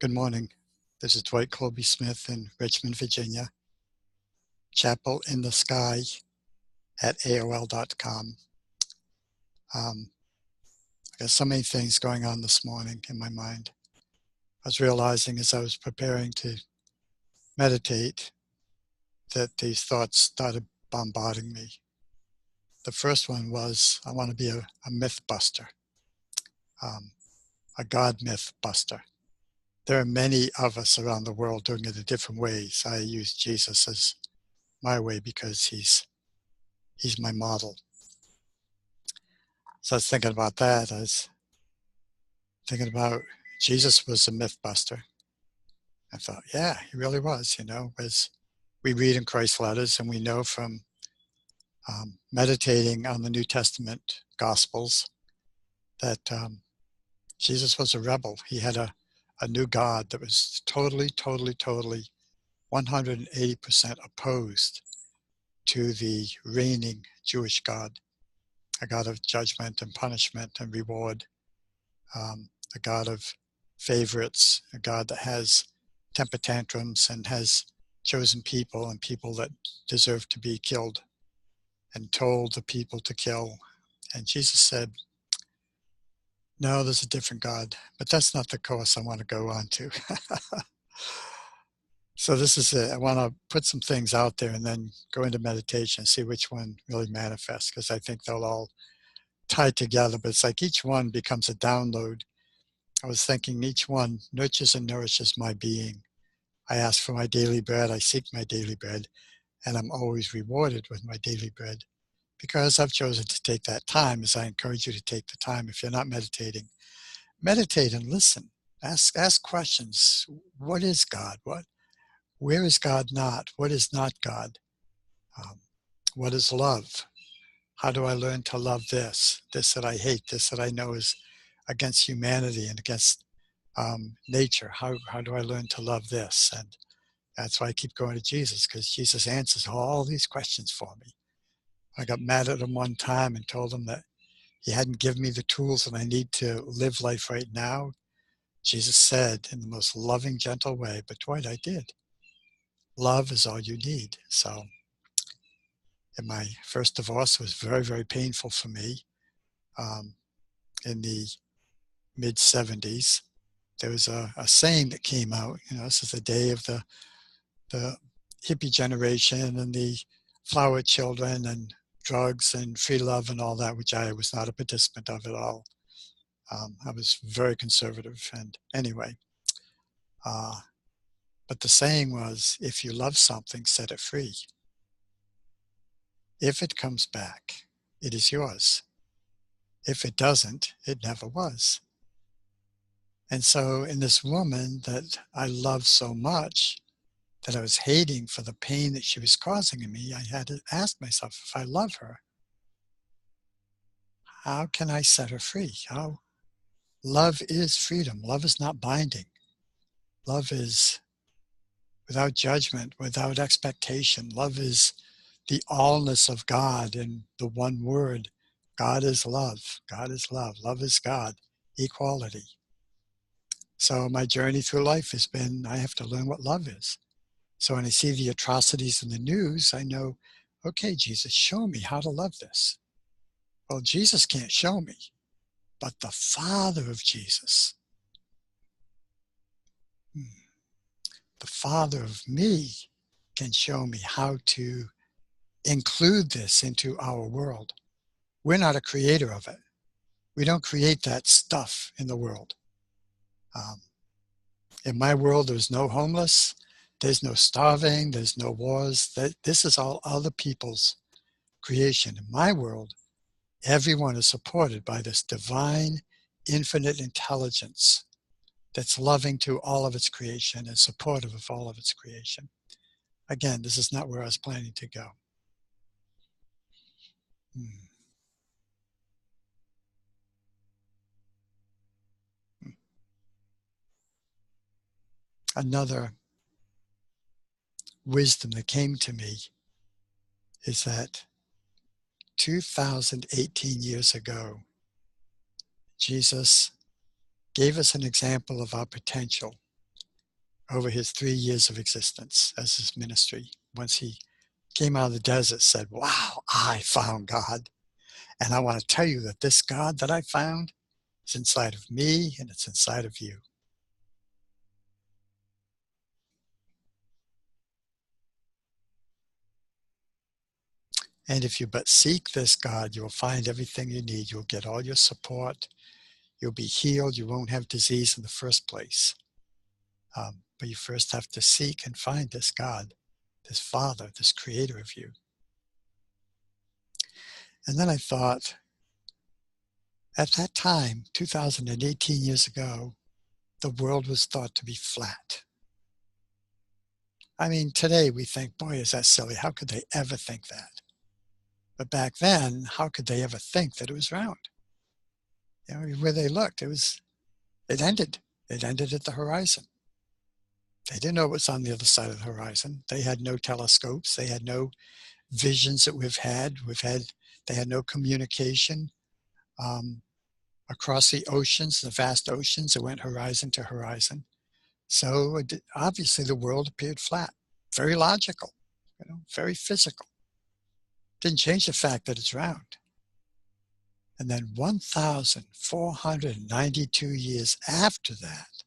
Good morning. This is Dwight Colby Smith in Richmond, Virginia. Chapel in the Sky at AOL.com. I got so many things going on this morning in my mind. I was realizing as I was preparing to meditate that these thoughts started bombarding me. The first one was, I want to be a myth buster, a God myth buster. There are many of us around the world doing it in different ways. I use Jesus as my way because he's my model. So I was thinking about that. I was thinking about Jesus was a myth buster. I thought, yeah, he really was, as we read in Christ's letters and we know from meditating on the New Testament Gospels that Jesus was a rebel. He had a new God that was totally, 180% opposed to the reigning Jewish God, a God of judgment and punishment and reward, a God of favorites, a God that has temper tantrums and has chosen people and people that deserve to be killed and told the people to kill. And Jesus said, no, there's a different God, but that's not the course I want to go on to. So this is it. I want to put some things out there and then go into meditation, see which one really manifests, because I think they'll all tie together, but it's like each one becomes a download. I was thinking each one nurtures and nourishes my being. I ask for my daily bread, I seek my daily bread, and I'm always rewarded with my daily bread because I've chosen to take that time, as I encourage you to take the time. If you're not meditating, meditate and listen. Ask questions. What is God? Where is God not? What is not God? What is love? How do I learn to love this that I hate, this that I know is against humanity and against nature? How do I learn to love this? And that's why I keep going to Jesus, because Jesus answers all these questions for me. I got mad at him one time and told him that he hadn't given me the tools that I need to live life right now. Jesus said in the most loving, gentle way, but Dwight, I did. Love is all you need. So, and my first divorce was very, very painful for me. In the mid-70s, there was a saying that came out, this is the day of the hippie generation and the flower children and drugs and free love and all that, which I was not a participant of at all. I was very conservative. And anyway, but the saying was, if you love something, set it free. If it comes back, it is yours. If it doesn't, it never was. And so in this woman that I love so much, that I was hating for the pain that she was causing in me, I had to ask myself, if I love her, how can I set her free? Love is freedom. Love is not binding. Love is without judgment, without expectation. Love is the allness of God in the one word. God is love. God is love. Love is God. Equality. So my journey through life has been, I have to learn what love is. So when I see the atrocities in the news, I know, okay, Jesus, show me how to love this. Well, Jesus can't show me, but the Father of Jesus, the Father of me, can show me how to include this into our world. We're not a creator of it. We don't create that stuff in the world. In my world, there's no homeless, there's no starving, there's no wars. This is all other people's creation. In my world, everyone is supported by this divine, infinite intelligence that's loving to all of its creation and supportive of all of its creation. Again, this is not where I was planning to go. Another wisdom that came to me is that 2018 years ago, Jesus gave us an example of our potential over his 3 years of existence as his ministry. Once he came out of the desert, said, wow, I found God. And I want to tell you that this God that I found is inside of me and it's inside of you. And if you but seek this God, you'll find everything you need. You'll get all your support. You'll be healed. You won't have disease in the first place. But you first have to seek and find this God, this Father, this creator of you. And then I thought, at that time, 2018 years ago, the world was thought to be flat. I mean, today we think, boy, is that silly. How could they ever think that? But back then, how could they ever think that it was round? You know, where they looked, it ended. It ended at the horizon. They didn't know what's on the other side of the horizon. They had no telescopes. They had no visions that we've had. They had no communication across the oceans, the vast oceans that went horizon to horizon. So obviously the world appeared flat, very logical, very physical. Didn't change the fact that it's round. And then 1,492 years after that,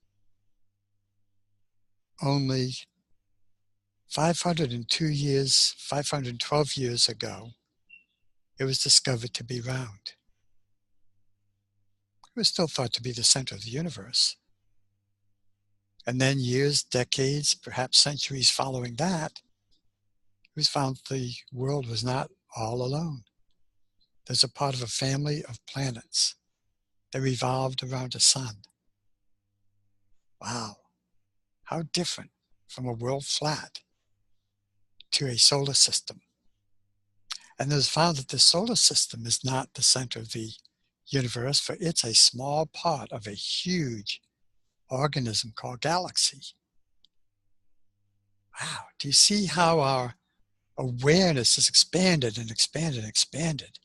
only 512 years ago, it was discovered to be round. It was still thought to be the center of the universe. And then years, decades, perhaps centuries following that, it was found the world was not all alone. There's a part of a family of planets that revolved around a sun. Wow, how different from a world flat to a solar system. And it was found that the solar system is not the center of the universe, for it's a small part of a huge organism called galaxy. Wow, do you see how our awareness is expanded and expanded and expanded?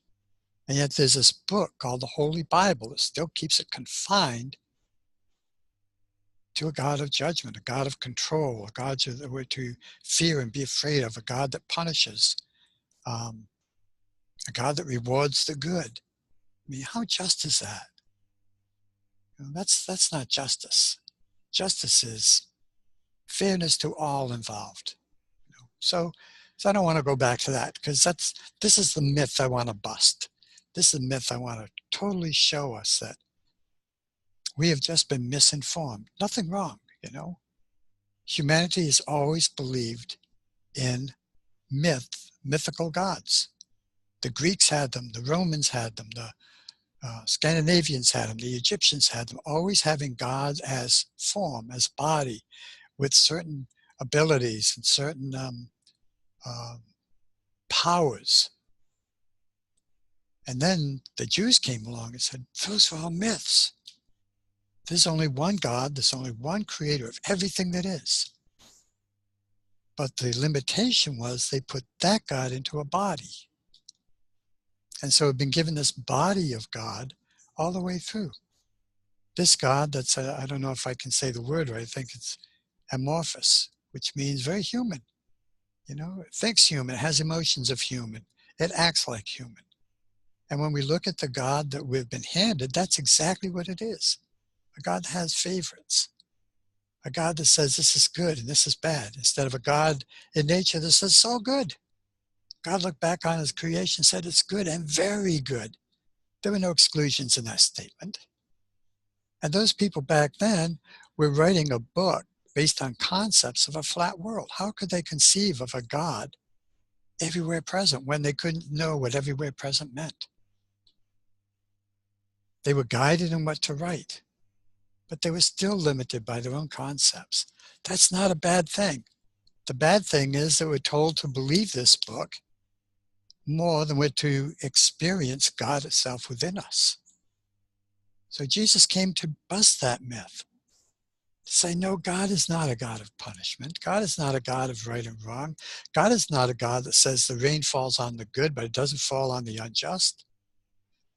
And yet there's this book called the Holy Bible that still keeps it confined to a God of judgment, a God of control, a God that we're to fear and be afraid of, a God that punishes, a God that rewards the good. I mean, how just is that? That's not justice. Justice is fairness to all involved. So I don't want to go back to that, because this is the myth I want to bust. This is the myth I want to totally show us that we have just been misinformed. Nothing wrong, Humanity has always believed in mythical gods. The Greeks had them, the Romans had them, the Scandinavians had them, the Egyptians had them, always having God as form, as body, with certain abilities and certain powers. And then the Jews came along and said, those are all myths. There's only one God, there's only one creator of everything that is. But the limitation was they put that God into a body. And so we've been given this body of God all the way through. This God that's, I don't know if I can say the word right, I think it's amorphous, which means very human. It thinks human, it has emotions of human, it acts like human. And when we look at the God that we've been handed, that's exactly what it is. A God that has favorites. A God that says this is good and this is bad, instead of a God in nature that says, so good. God looked back on his creation and said, it's good and very good. There were no exclusions in that statement. And those people back then were writing a book based on concepts of a flat world. How could they conceive of a God everywhere present when they couldn't know what everywhere present meant? They were guided in what to write, but they were still limited by their own concepts. That's not a bad thing. The bad thing is that we're told to believe this book more than we're to experience God itself within us. So Jesus came to bust that myth. To say, no, God is not a God of punishment. God is not a God of right and wrong. God is not a God that says the rain falls on the good, but it doesn't fall on the unjust.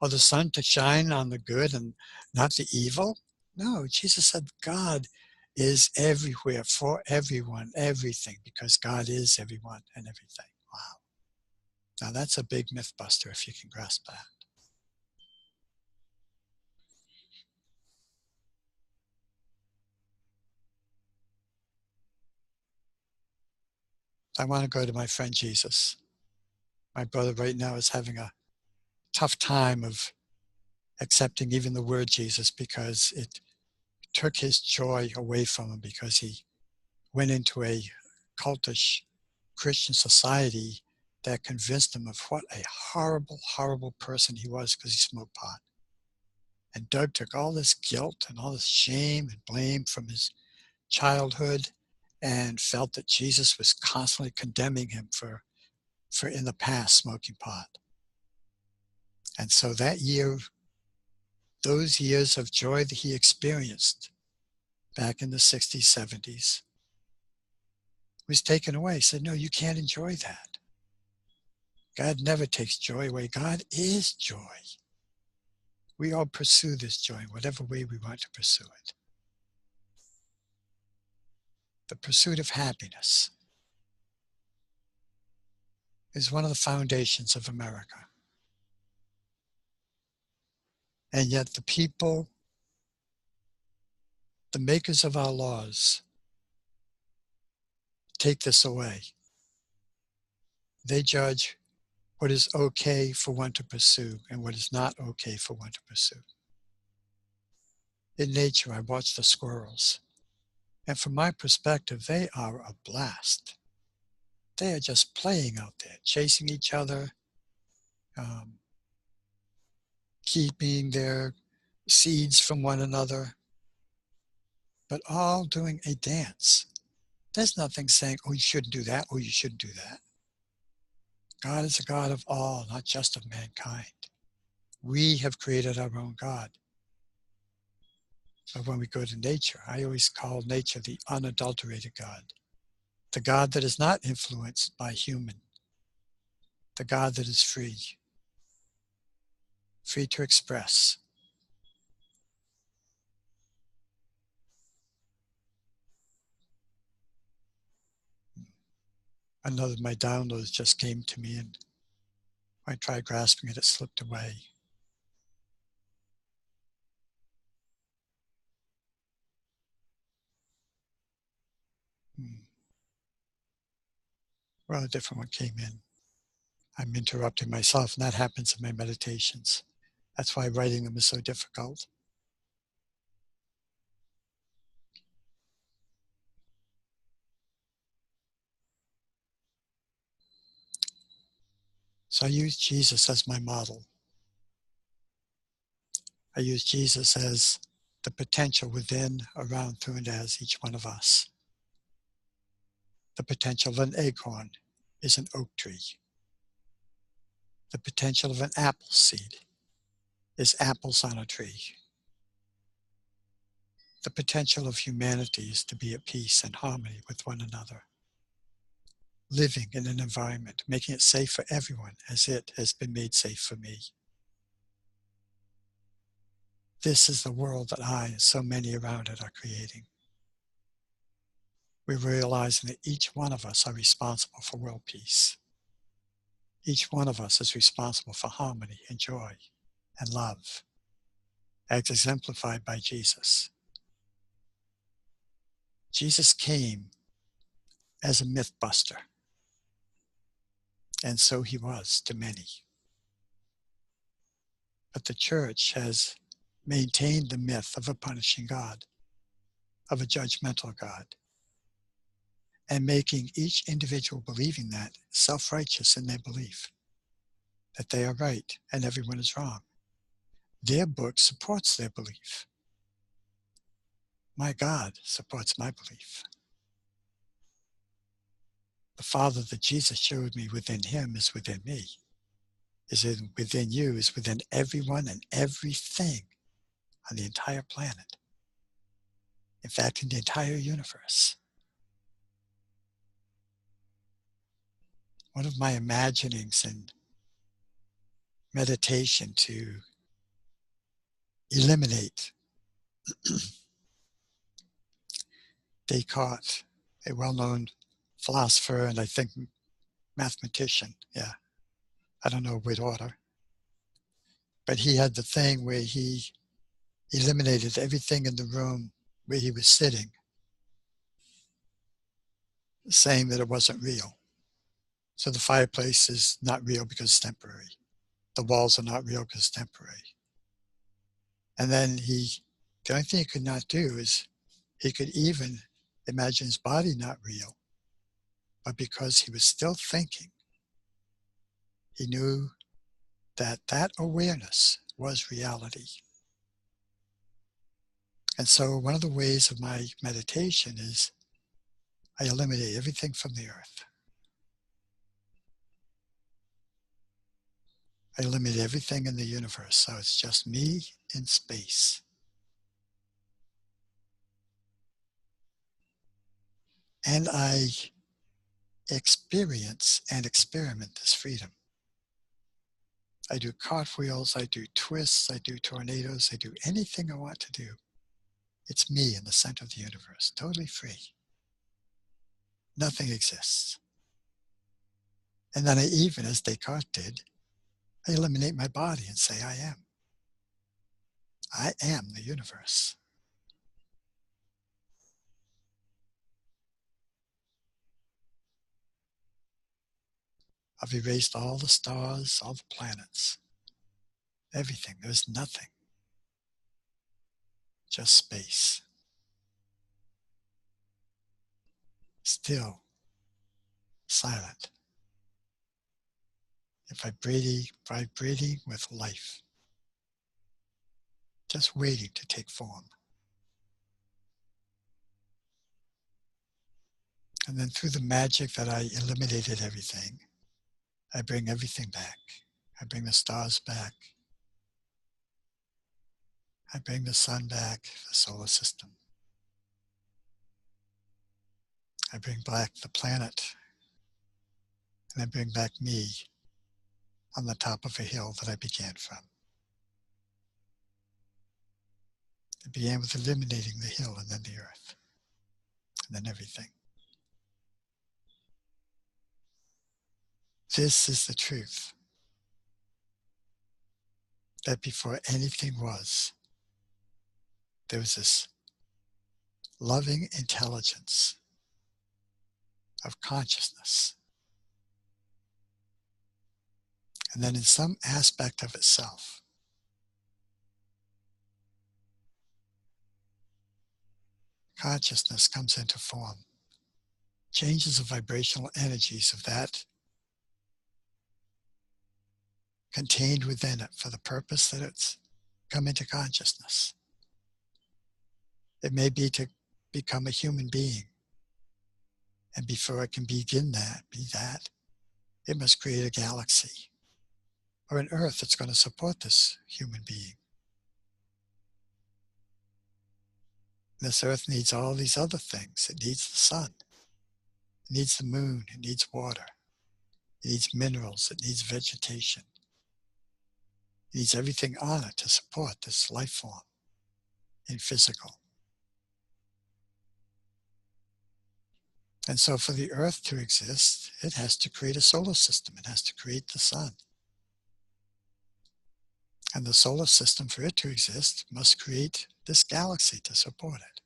Or the sun to shine on the good and not the evil. No, Jesus said God is everywhere for everyone, everything, because God is everyone and everything. Wow. Now that's a big myth buster if you can grasp that. I want to go to my friend Jesus. My brother right now is having a tough time of accepting even the word Jesus because it took his joy away from him because he went into a cultish Christian society that convinced him of what a horrible, horrible person he was because he smoked pot. And Doug took all this guilt and all this shame and blame from his childhood and felt that Jesus was constantly condemning him for in the past smoking pot. And so that year, those years of joy that he experienced back in the 60s, 70s, was taken away. He said, no, you can't enjoy that. God never takes joy away. God is joy. We all pursue this joy in whatever way we want to pursue it. The pursuit of happiness is one of the foundations of America. And yet the people, the makers of our laws, take this away. They judge what is okay for one to pursue and what is not okay for one to pursue. In nature, I watch the squirrels. And from my perspective, they are a blast. They are just playing out there, chasing each other, um, keeping their seeds from one another, but all doing a dance. There's nothing saying, oh, you shouldn't do that, or you shouldn't do that. God is a God of all, not just of mankind. We have created our own God. But when we go to nature, I always call nature the unadulterated God, the God that is not influenced by human, the God that is free, free to express. Another of my downloads just came to me, and I tried grasping it, it slipped away. Well, a different one came in. I'm interrupting myself, and that happens in my meditations. That's why writing them is so difficult. So I use Jesus as my model. I use Jesus as the potential within, around, through, and as each one of us. The potential of an acorn is an oak tree. The potential of an apple seed is apples on a tree. The potential of humanity is to be at peace and harmony with one another, living in an environment, making it safe for everyone as it has been made safe for me. This is the world that I and so many around it are creating. We're realizing that each one of us are responsible for world peace. Each one of us is responsible for harmony and joy and love, as exemplified by Jesus. Jesus came as a myth buster, and so he was to many. But the church has maintained the myth of a punishing God, of a judgmental God, and making each individual believing that self-righteous in their belief, that they are right and everyone is wrong. Their book supports their belief. My God supports my belief. The Father that Jesus showed me within him is within me, is within you, is within everyone and everything on the entire planet. In fact, in the entire universe. One of my imaginings in meditation to eliminate Descartes, a well-known philosopher and I think mathematician. Yeah, I don't know what order, but he had the thing where he eliminated everything in the room where he was sitting, saying that it wasn't real. So the fireplace is not real because it's temporary. The walls are not real because it's temporary. And then the only thing he could not do is he could even imagine his body not real, but because he was still thinking, he knew that that awareness was reality. And so one of the ways of my meditation is I eliminate everything from the earth. I eliminate everything in the universe, so it's just me in space. And I experience and experiment this freedom. I do cartwheels, I do twists, I do tornadoes, I do anything I want to do. It's me in the center of the universe, totally free. Nothing exists. And then I even, as Descartes did, I eliminate my body and say, I am. I am the universe. I've erased all the stars, all the planets, everything. There's nothing. Just space. Still, silent. Vibrating with life. Just waiting to take form. And then through the magic that I eliminated everything, I bring everything back. I bring the stars back. I bring the sun back, the solar system. I bring back the planet. And I bring back me on the top of a hill that I began from. I began with eliminating the hill and then the earth, and then everything. This is the truth, that before anything was, there was this loving intelligence of consciousness. And then in some aspect of itself, consciousness comes into form, changes the vibrational energies of that contained within it for the purpose that it's come into consciousness. It may be to become a human being. And before it can be that, it must create a galaxy or an earth that's going to support this human being. This earth needs all these other things. It needs the sun. It needs the moon. It needs water. It needs minerals. It needs vegetation. It needs everything on it to support this life form in physical. And so for the earth to exist, it has to create a solar system. It has to create the sun. And the solar system, for it to exist, must create this galaxy to support it.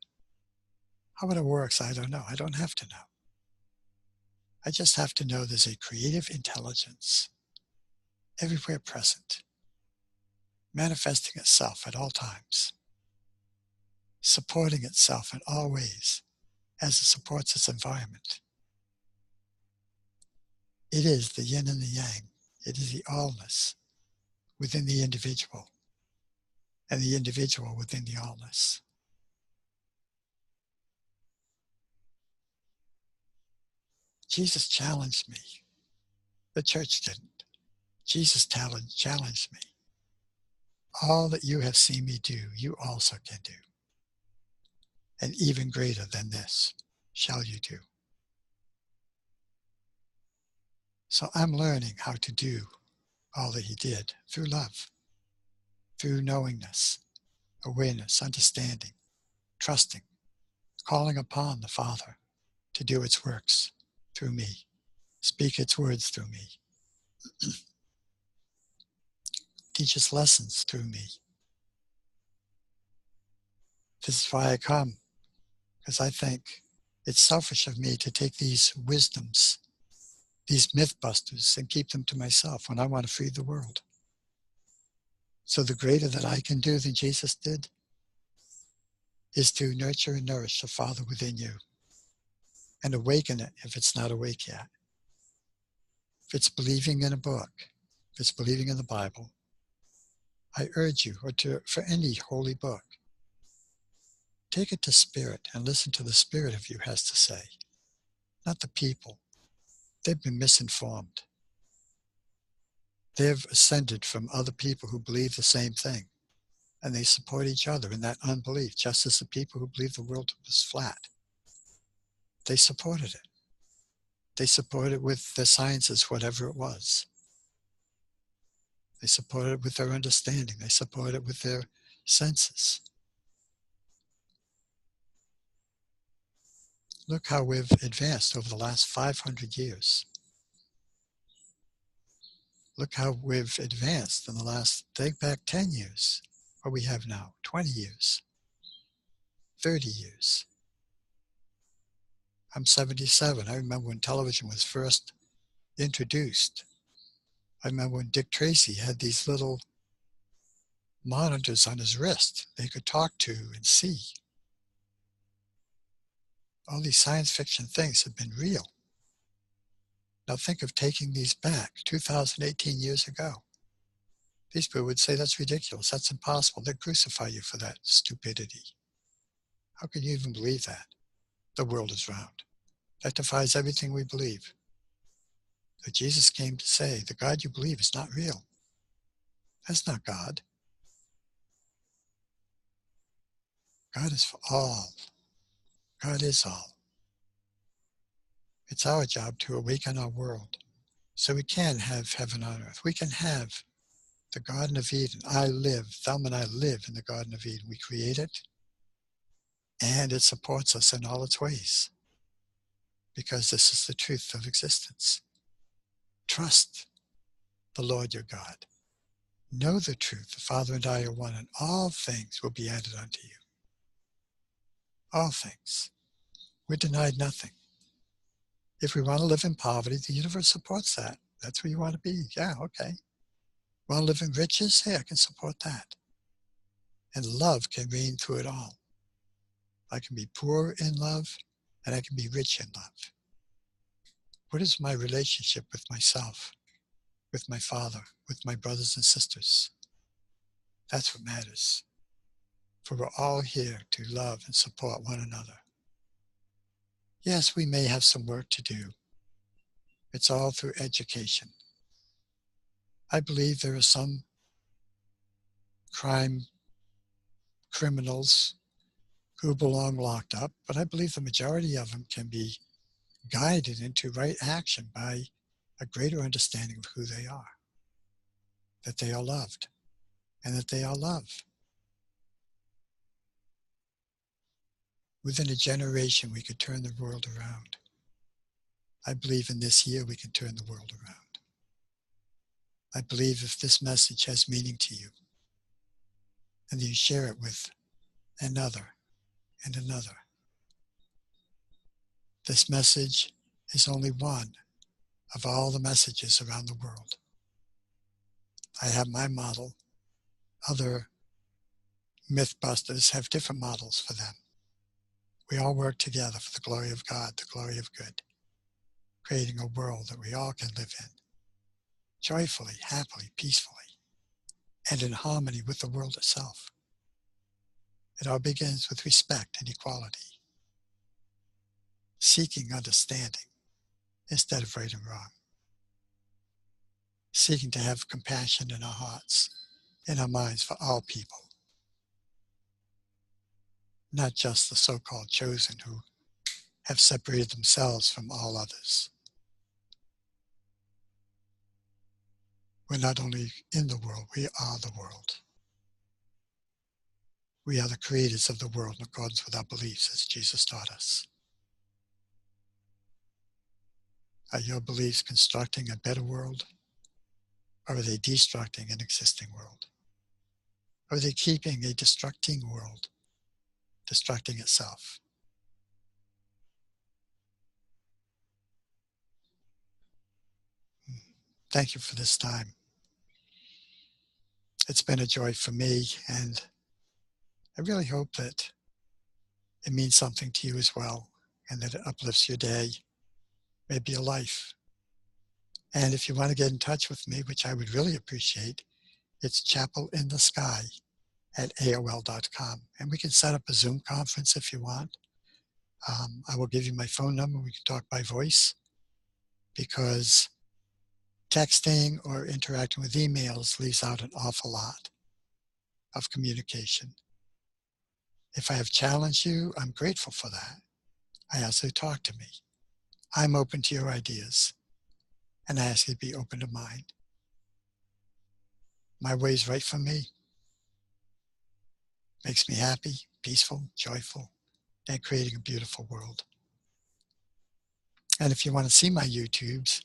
How it works, I don't know. I don't have to know. I just have to know there's a creative intelligence everywhere present, manifesting itself at all times, supporting itself in all ways as it supports its environment. It is the yin and the yang. It is the allness within the individual and the individual within the allness. Jesus challenged me. The church didn't. Jesus challenged me. All that you have seen me do, you also can do. And even greater than this shall you do. So I'm learning how to do all that he did through love, through knowingness, awareness, understanding, trusting, calling upon the Father to do its works through me, speak its words through me, teach its lessons through me. This is why I come, because I think it's selfish of me to take these wisdoms, these myth busters, and keep them to myself when I want to free the world. So the greater that I can do than Jesus did is to nurture and nourish the Father within you and awaken it if it's not awake yet. If it's believing in a book, if it's believing in the Bible, I urge you, for any holy book, take it to spirit and listen to the spirit of you has to say, not the people. They've been misinformed. They've ascended from other people who believe the same thing, and they support each other in that unbelief, just as the people who believed the world was flat. They supported it. They supported it with their sciences, whatever it was. They supported it with their understanding. They supported it with their senses. Look how we've advanced over the last 500 years. Look how we've advanced in the last, take back 10 years, what we have now, 20 years, 30 years. I'm 77. I remember when television was first introduced. I remember when Dick Tracy had these little monitors on his wrist they could talk to and see. All these science fiction things have been real. Now think of taking these back 2018 years ago. These people would say that's ridiculous, that's impossible. They'd crucify you for that stupidity. How can you even believe that? The world is round. That defies everything we believe. But Jesus came to say, the God you believe is not real. That's not God. God is for all. God is all. It's our job to awaken our world so we can have heaven on earth. We can have the Garden of Eden. Thelma and I live in the Garden of Eden. We create it, and it supports us in all its ways, because this is the truth of existence. Trust the Lord your God. Know the truth. The Father and I are one, and all things will be added unto you. All things. We're denied nothing. If we want to live in poverty, the universe supports that. That's where you want to be. Yeah, okay. Want to live in riches? Hey, I can support that. And love can reign through it all. I can be poor in love, and I can be rich in love. What is my relationship with myself, with my Father, with my brothers and sisters? That's what matters. For we're all here to love and support one another. Yes, we may have some work to do. It's all through education. I believe there are some criminals who belong locked up, but I believe the majority of them can be guided into right action by a greater understanding of who they are, that they are loved, and that they are love. Within a generation, we could turn the world around. I believe in this year we can turn the world around. I believe if this message has meaning to you, and you share it with another and another, this message is only one of all the messages around the world. I have my model. Other mythbusters have different models for them. We all work together for the glory of God, the glory of good, creating a world that we all can live in, joyfully, happily, peacefully, and in harmony with the world itself. It all begins with respect and equality, seeking understanding instead of right and wrong, seeking to have compassion in our hearts, in our minds for all people, not just the so-called chosen who have separated themselves from all others. We're not only in the world, we are the world. We are the creators of the world in accordance with our beliefs, as Jesus taught us. Are your beliefs constructing a better world, or are they destructing an existing world? Or are they keeping a destructing world destructing itself? Thank you for this time. It's been a joy for me, and I really hope that it means something to you as well, and that it uplifts your day, maybe your life. And if you want to get in touch with me, which I would really appreciate, it's chapelinthesky@aol.com. And we can set up a Zoom conference if you want. I will give you my phone number. We can talk by voice, because texting or interacting with emails leaves out an awful lot of communication. If I have challenged you, I'm grateful for that. I ask you to talk to me. I'm open to your ideas, and I ask you to be open to mine. My way is right for me. Makes me happy, peaceful, joyful, and creating a beautiful world. And if you want to see my YouTubes,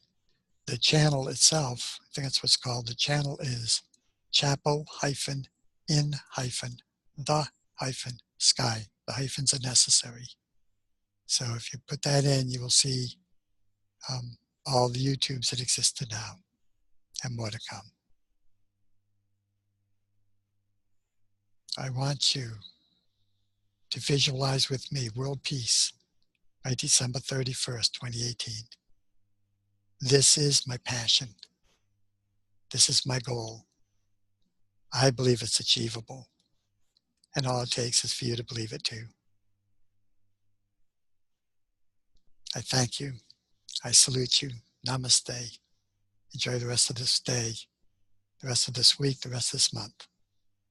the channel itself, I think that's what's called, the channel is chapel-in-the-sky. The hyphens are necessary. So if you put that in, you will see all the YouTubes that exist now, and more to come. I want you to visualize with me world peace by December 31st, 2018. This is my passion. This is my goal. I believe it's achievable, and all it takes is for you to believe it too. I thank you. I salute you. Namaste. Enjoy the rest of this day, the rest of this week, the rest of this month,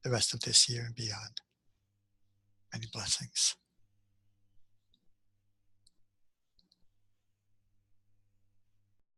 the rest of this year and beyond. Many blessings.